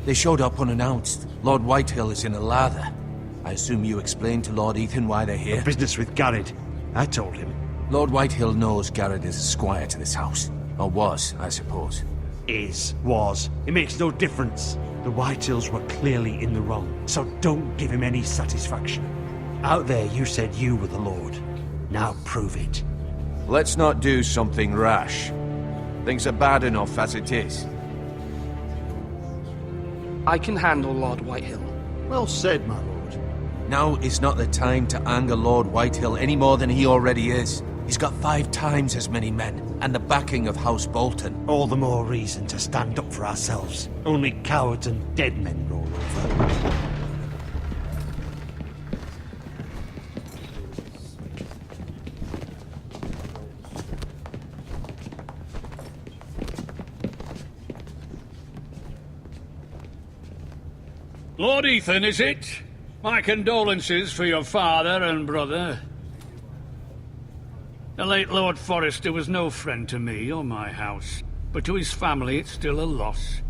They showed up unannounced. Lord Whitehill is in a lather. I assume you explained to Lord Ethan why they're here? A business with Garrett. I told him. Lord Whitehill knows Garrett is a squire to this house. Or was, I suppose. Was. It makes no difference. The Whitehills were clearly in the wrong, so don't give him any satisfaction. Out there you said you were the Lord. Now prove it. Let's not do something rash. Things are bad enough as it is. I can handle Lord Whitehill. Well said, my lord. Now is not the time to anger Lord Whitehill any more than he already is. He's got 5 times as many men, and the backing of House Bolton. All the more reason to stand up for ourselves. Only cowards and dead men roll over. Lord Ethan, is it? My condolences for your father and brother. The late Lord Forrester was no friend to me or my house, but to his family it's still a loss.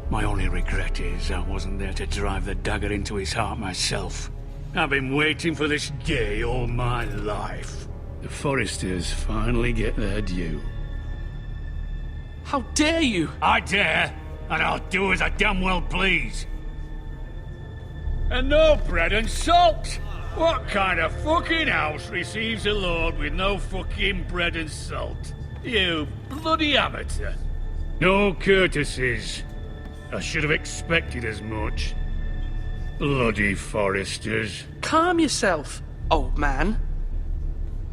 My only regret is I wasn't there to drive the dagger into his heart myself. I've been waiting for this day all my life. The Forresters finally get their due. How dare you! I dare, and I'll do as I damn well please. And no bread and salt! What kind of fucking house receives a lord with no fucking bread and salt? You bloody amateur. No courtesies. I should have expected as much. Bloody Forresters. Calm yourself, old man.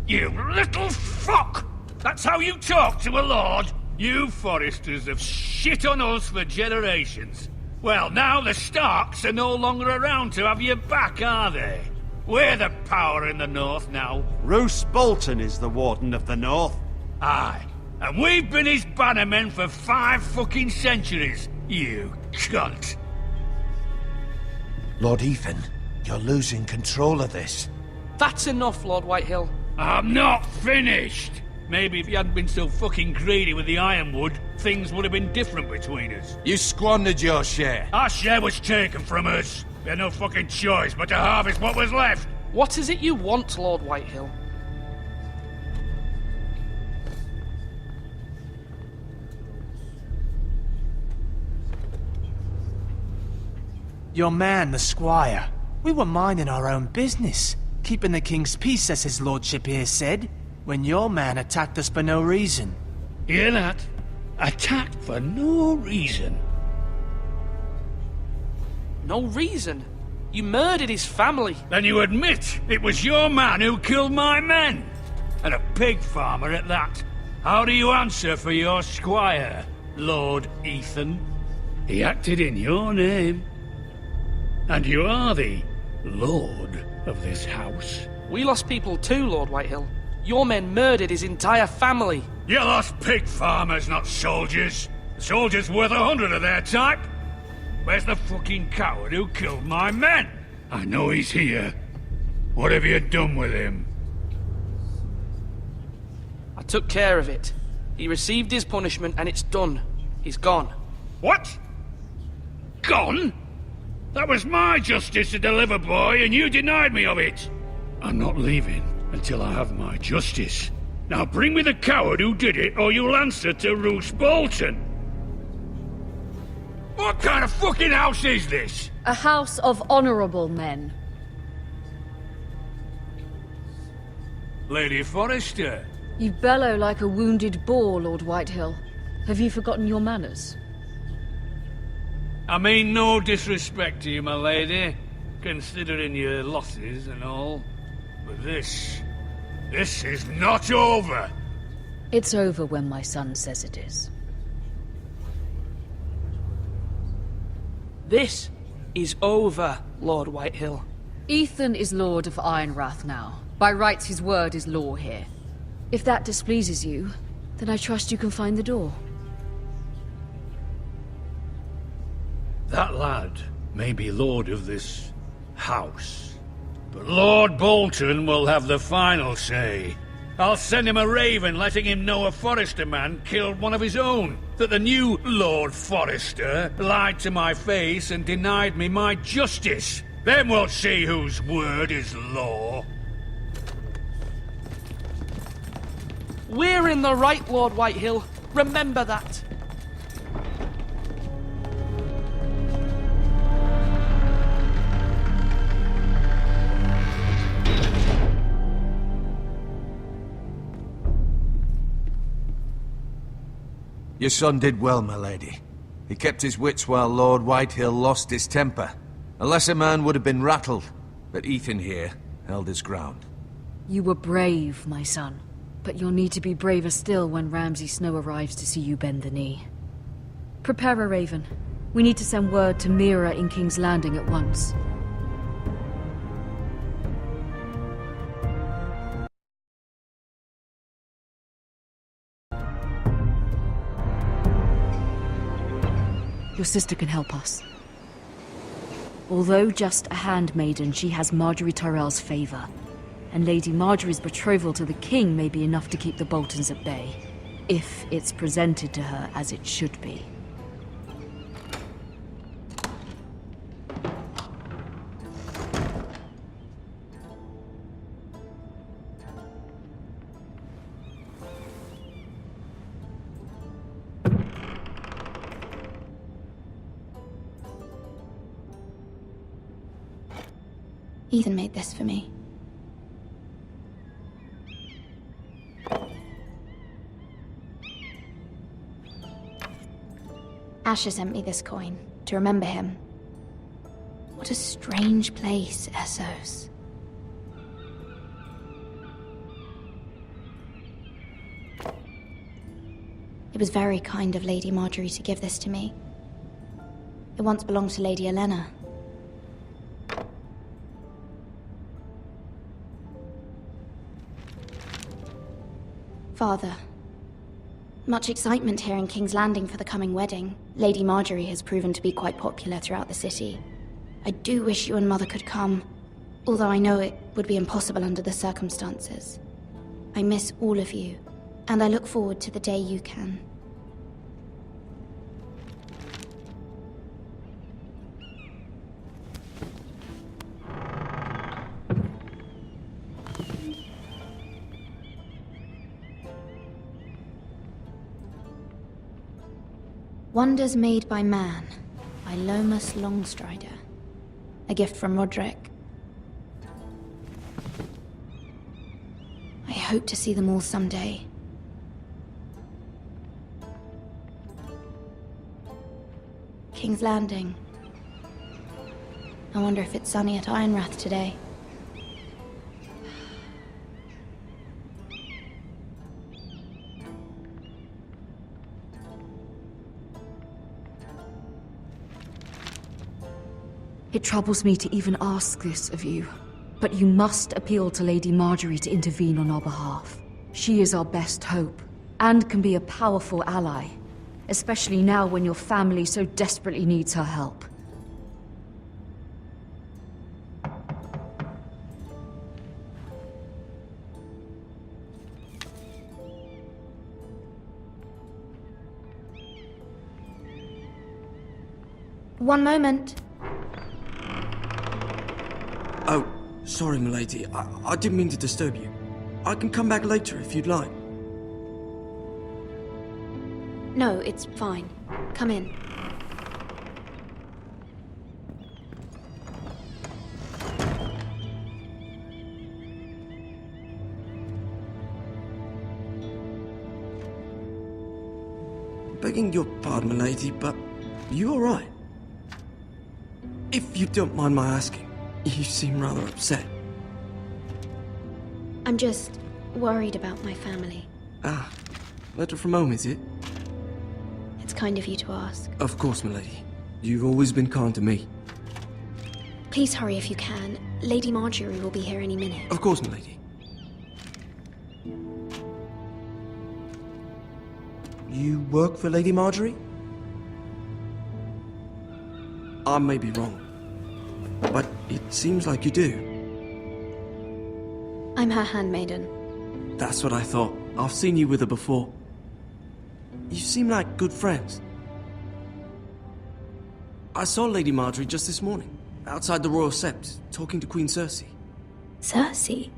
You little fuck! That's how you talk to a lord? You Forresters have shit on us for generations. Well, now the Starks are no longer around to have your back, are they? We're the power in the north now. Roose Bolton is the Warden of the North. Aye, and we've been his bannermen for 5 fucking centuries, you cunt. Lord Ethan, you're losing control of this. That's enough, Lord Whitehill. I'm not finished! Maybe if you hadn't been so fucking greedy with the ironwood, things would have been different between us. You squandered your share. Our share was taken from us. We had no fucking choice but to harvest what was left. What is it you want, Lord Whitehill? Your man, the squire. We were minding our own business, keeping the king's peace, as his lordship here said, when your man attacked us for no reason. Hear that? Attacked for no reason. No reason? You murdered his family. Then you admit it was your man who killed my men. And a pig farmer at that. How do you answer for your squire, Lord Ethan? He acted in your name. And you are the lord of this house. We lost people too, Lord Whitehill. Your men murdered his entire family. You lost pig farmers, not soldiers. The soldiers worth 100 of their type. Where's the fucking coward who killed my men? I know he's here. What have you done with him? I took care of it. He received his punishment and it's done. He's gone. What? Gone? That was my justice to deliver, boy, and you denied me of it. I'm not leaving until I have my justice. Now bring me the coward who did it, or you'll answer to Roose Bolton. What kind of fucking house is this? A house of honorable men. Lady Forrester. You bellow like a wounded boar, Lord Whitehill. Have you forgotten your manners? I mean no disrespect to you, my lady, considering your losses and all. But this is not over. It's over when my son says it is. This is over, Lord Whitehill. Ethan is Lord of Ironrath now. By rights, his word is law here. If that displeases you, then I trust you can find the door. That lad may be lord of this house, but Lord Bolton will have the final say. I'll send him a raven letting him know a Forrester man killed one of his own. That the new Lord Forrester lied to my face and denied me my justice. Then we'll see whose word is law. We're in the right, Lord Whitehill. Remember that. Your son did well, my lady. He kept his wits while Lord Whitehill lost his temper. A lesser man would have been rattled, but Ethan here held his ground. You were brave, my son. But you'll need to be braver still when Ramsay Snow arrives to see you bend the knee. Prepare a raven. We need to send word to Mira in King's Landing at once. Your sister can help us. Although just a handmaiden, she has Marjorie Tyrell's favor. And Lady Marjorie's betrothal to the king may be enough to keep the Boltons at bay, if it's presented to her as it should be. Ethan made this for me. Asher sent me this coin, to remember him. What a strange place, Essos. It was very kind of Lady Marjorie to give this to me. It once belonged to Lady Elena. Father, much excitement here in King's Landing for the coming wedding. Lady Marjorie has proven to be quite popular throughout the city. I do wish you and Mother could come, although I know it would be impossible under the circumstances. I miss all of you, and I look forward to the day you can. Wonders Made by Man, by Lomas Longstrider. A gift from Roderick. I hope to see them all someday. King's Landing. I wonder if it's sunny at Ironrath today. It troubles me to even ask this of you, but you must appeal to Lady Marjorie to intervene on our behalf. She is our best hope, and can be a powerful ally, especially now when your family so desperately needs her help. One moment. Oh, sorry, milady. I didn't mean to disturb you. I can come back later if you'd like. No, it's fine. Come in. Begging your pardon, milady, but you all right? If you don't mind my asking, you seem rather upset. I'm just worried about my family. Ah, letter from home, is it? It's kind of you to ask. Of course, milady. You've always been kind to me. Please hurry if you can. Lady Marjorie will be here any minute. Of course, milady. You work for Lady Marjorie? I may be wrong, but it seems like you do. I'm her handmaiden. That's what I thought. I've seen you with her before. You seem like good friends. I saw Lady Marjorie just this morning, outside the Royal Sept, talking to Queen Cersei. Cersei?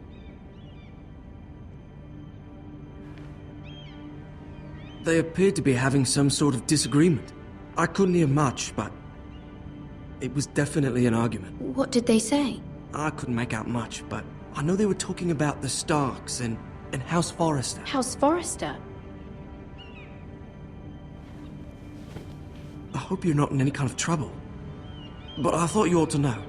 They appeared to be having some sort of disagreement. I couldn't hear much, but it was definitely an argument. What did they say? I couldn't make out much, but I know they were talking about the Starks and House Forrester. House Forrester? I hope you're not in any kind of trouble, but I thought you ought to know.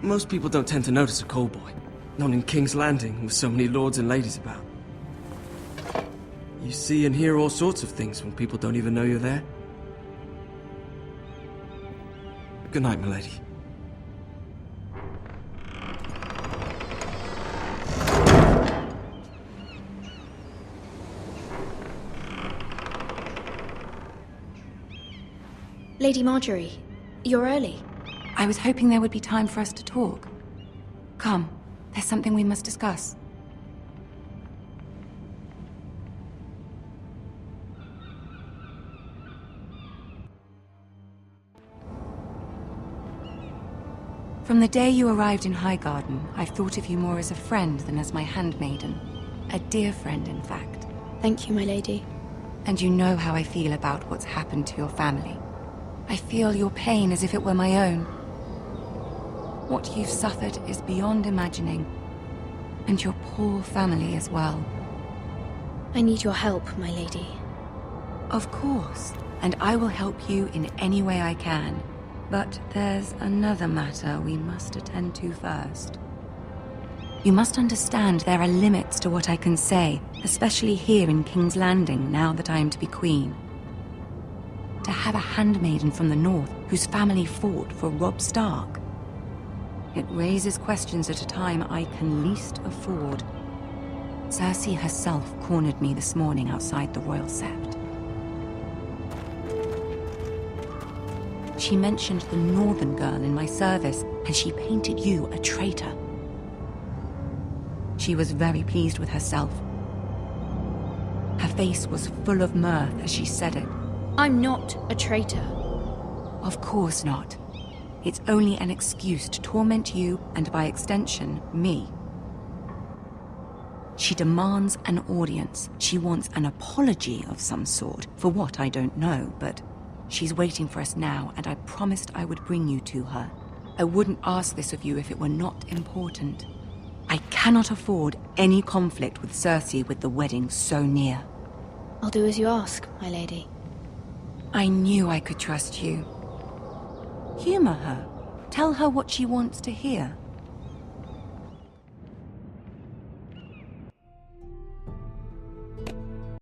Most people don't tend to notice a call boy, not in King's Landing with so many lords and ladies about. You see and hear all sorts of things when people don't even know you're there. Good night, milady. Lady Marjorie, you're early. I was hoping there would be time for us to talk. Come, there's something we must discuss. From the day you arrived in Highgarden, I've thought of you more as a friend than as my handmaiden. A dear friend, in fact. Thank you, my lady. And you know how I feel about what's happened to your family. I feel your pain as if it were my own. What you've suffered is beyond imagining. And your poor family as well. I need your help, my lady. Of course, and I will help you in any way I can. But there's another matter we must attend to first. You must understand there are limits to what I can say, especially here in King's Landing, now that I am to be queen. To have a handmaiden from the north whose family fought for Robb Stark. It raises questions at a time I can least afford. Cersei herself cornered me this morning outside the Royal Sept. She mentioned the northern girl in my service, and she painted you a traitor. She was very pleased with herself. Her face was full of mirth as she said it. I'm not a traitor. Of course not. It's only an excuse to torment you, and by extension, me. She demands an audience. She wants an apology of some sort, for what I don't know, but she's waiting for us now, and I promised I would bring you to her. I wouldn't ask this of you if it were not important. I cannot afford any conflict with Cersei with the wedding so near. I'll do as you ask, my lady. I knew I could trust you. Humor her. Tell her what she wants to hear.